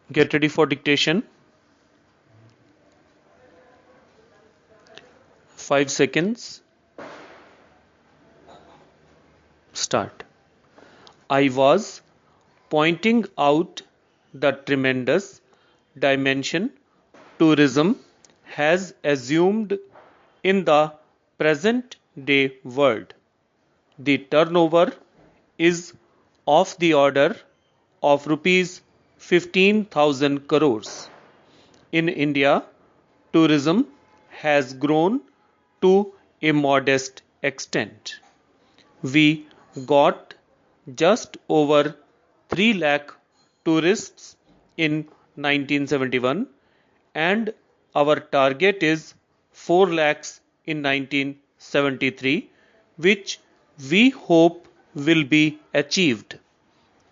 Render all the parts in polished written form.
Get ready for dictation. 5 seconds. Start. I was pointing out the tremendous dimension tourism has assumed in the present day world. The turnover is of the order of rupees 15,000 crores. In India, tourism has grown to a modest extent. We got just over 3 lakh tourists in 1971 and our target is 4 lakhs in 1973, which we hope will be achieved.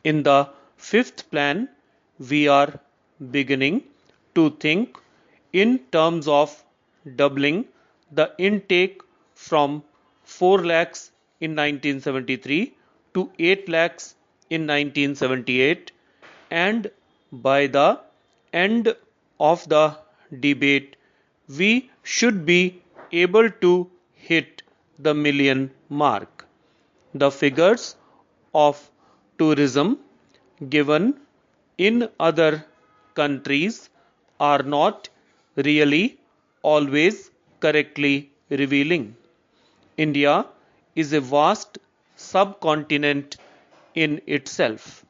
In the fifth plan, we are beginning to think in terms of doubling the intake from 4 lakhs in 1973 to 8 lakhs in 1978, and by the end of the debate we should be able to hit the million mark. The figures of tourism given in other countries are not really always correctly revealing. India is a vast subcontinent in itself.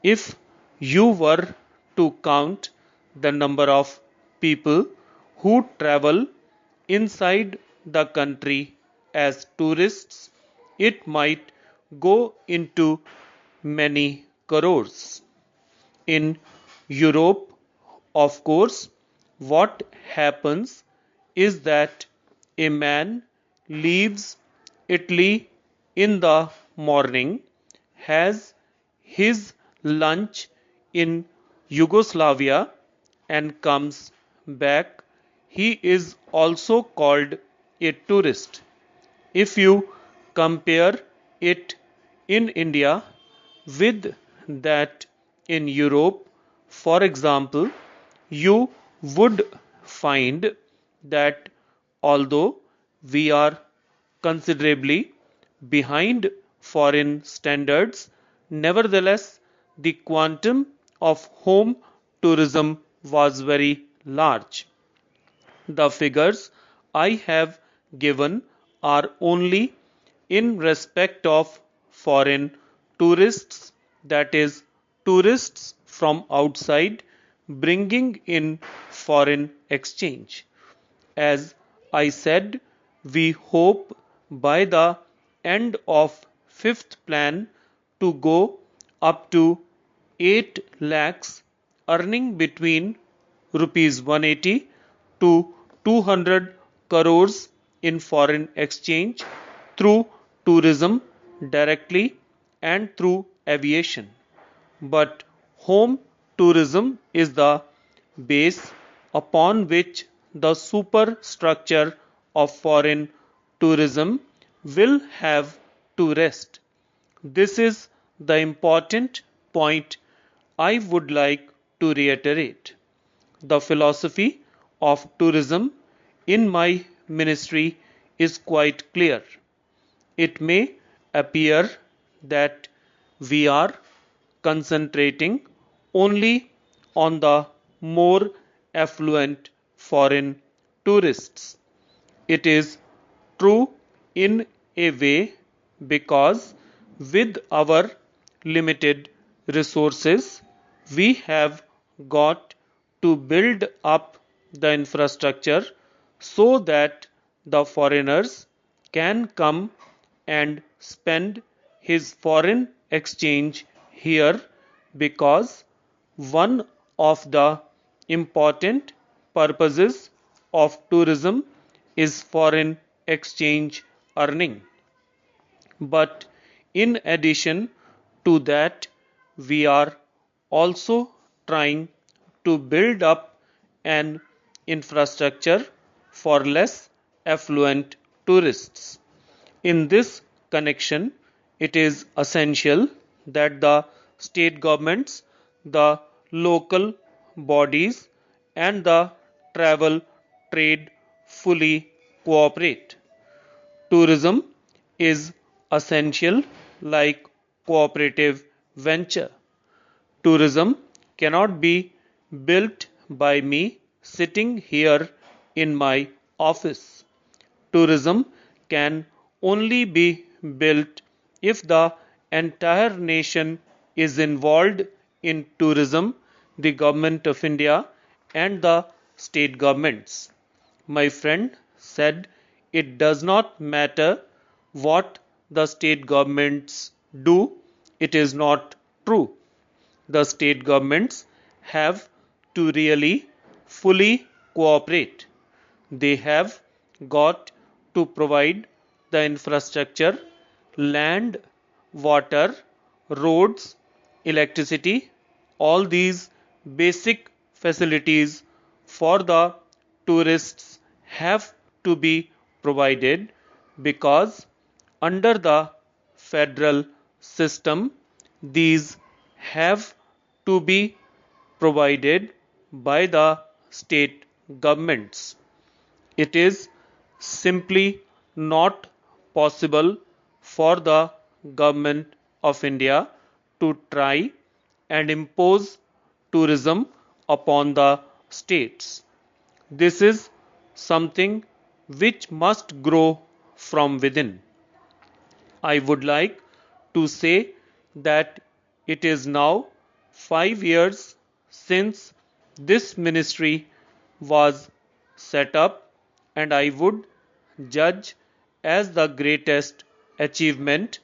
If you were to count the number of people who travel inside the country as tourists, it might go into many crores. In Europe, of course, what happens is that a man leaves Italy in the morning, has his lunch in Yugoslavia, and comes back. He is also called a tourist. If you compare it in India with that in Europe, for example, you would find that although we are considerably behind foreign standards, nevertheless the quantum of home tourism was very large. The figures I have given are only in respect of foreign tourists, that is, tourists from outside bringing in foreign exchange. As I said, we hope by the end of fifth plan to go up to 8 lakhs, earning between rupees 180 to 200 crores in foreign exchange through tourism directly and through aviation. But home tourism is the base upon which the superstructure of foreign tourism will have to rest. This is the important point I would like to reiterate. The philosophy of tourism in my ministry is quite clear. It may appear that we are concentrating only on the more affluent foreign tourists. It is true in a way because with our limited resources, we have got to build up the infrastructure so that the foreigners can come and spend his foreign exchange here, because one of the important purposes of tourism is foreign exchange earning. But in addition to that, we are also trying to build up an infrastructure for less affluent tourists. In this connection, it is essential that the state governments, the local bodies and the travel trade fully cooperate. Tourism is essential like cooperative venture. Tourism cannot be built by me sitting here in my office. Tourism can only be built if the entire nation is involved in tourism, the Government of India and the state governments. My friend said it does not matter what the state governments do, it is not true. The state governments have to really fully cooperate. They have got to provide the infrastructure, land, water, roads, electricity, all these basic facilities for the tourists have to be provided because under the federal system these have to be provided by the state governments. It is simply not possible for the Government of India to try and impose tourism upon the states. This is something which must grow from within. I would like to say that it is now 5 years since this ministry was set up, and I would judge as the greatest achievement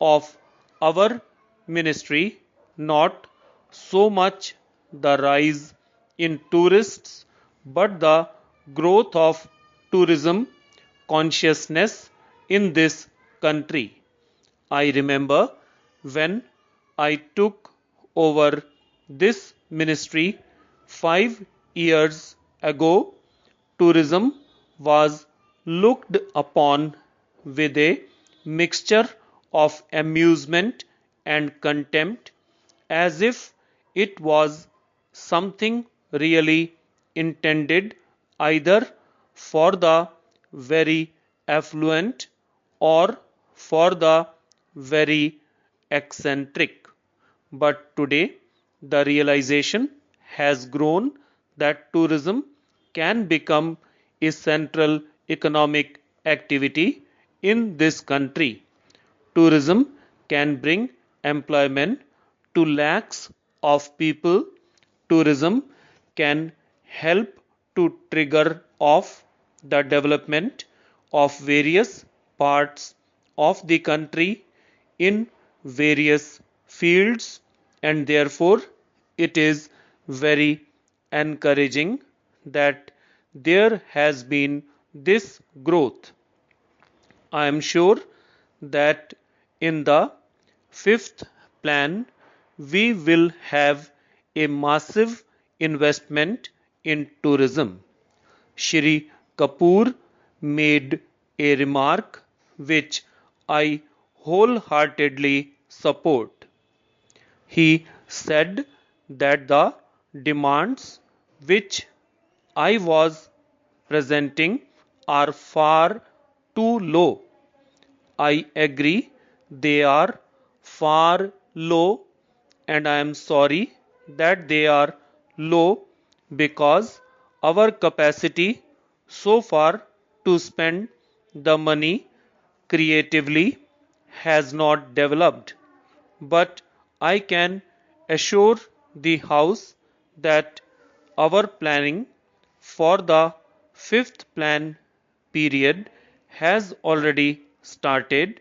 of our ministry not so much the rise in tourists but the growth of tourism consciousness in this country. I remember when I took over this ministry 5 years ago, tourism was looked upon with a mixture of amusement and contempt as if it was something really intended either for the very affluent or for the very eccentric. But today, the realization has grown that tourism can become a central economic activity in this country. Tourism can bring employment to lakhs of people. Tourism can help to trigger off the development of various parts of the country in various fields, and therefore it is very encouraging that there has been this growth. I am sure that in the fifth plan we will have a massive investment in tourism. Shri Kapoor made a remark which I wholeheartedly support. He said that the demands which I was presenting are far too low. I agree they are far low, and I am sorry that they are low because our capacity so far to spend the money creatively has not developed. But I can assure the House that our planning for the fifth plan period has already started,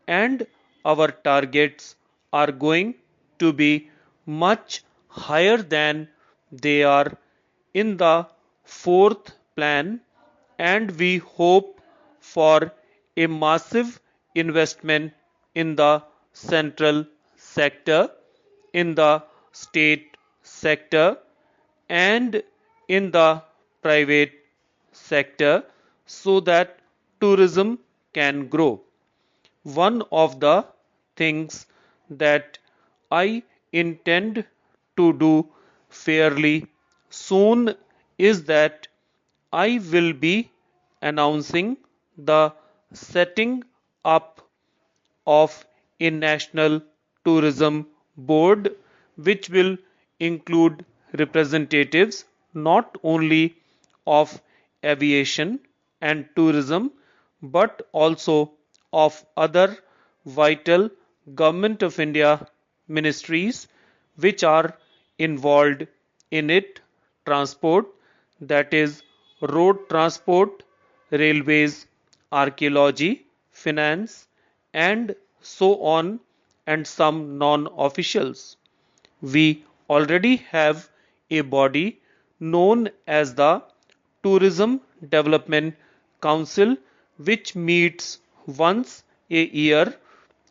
and our targets are going to be much higher than they are in the fourth plan, and we hope for a massive investment in the central sector, in the state sector, and in the private sector so that tourism can grow. One of the things that I intend to do fairly soon is that I will be announcing the setting up of a national tourism board which will include representatives not only of aviation and tourism but also of other vital Government of India ministries which are involved in it: transport, that is road transport, railways, archaeology, finance, and so on, and some non-officials. We already have a body known as the Tourism Development Council, which meets once a year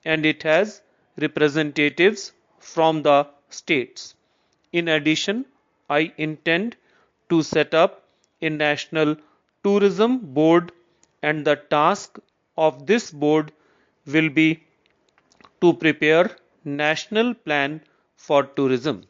and it has representatives from the states. In addition, I intend to set up a national tourism board, and the task of this board will be to prepare national plan for tourism.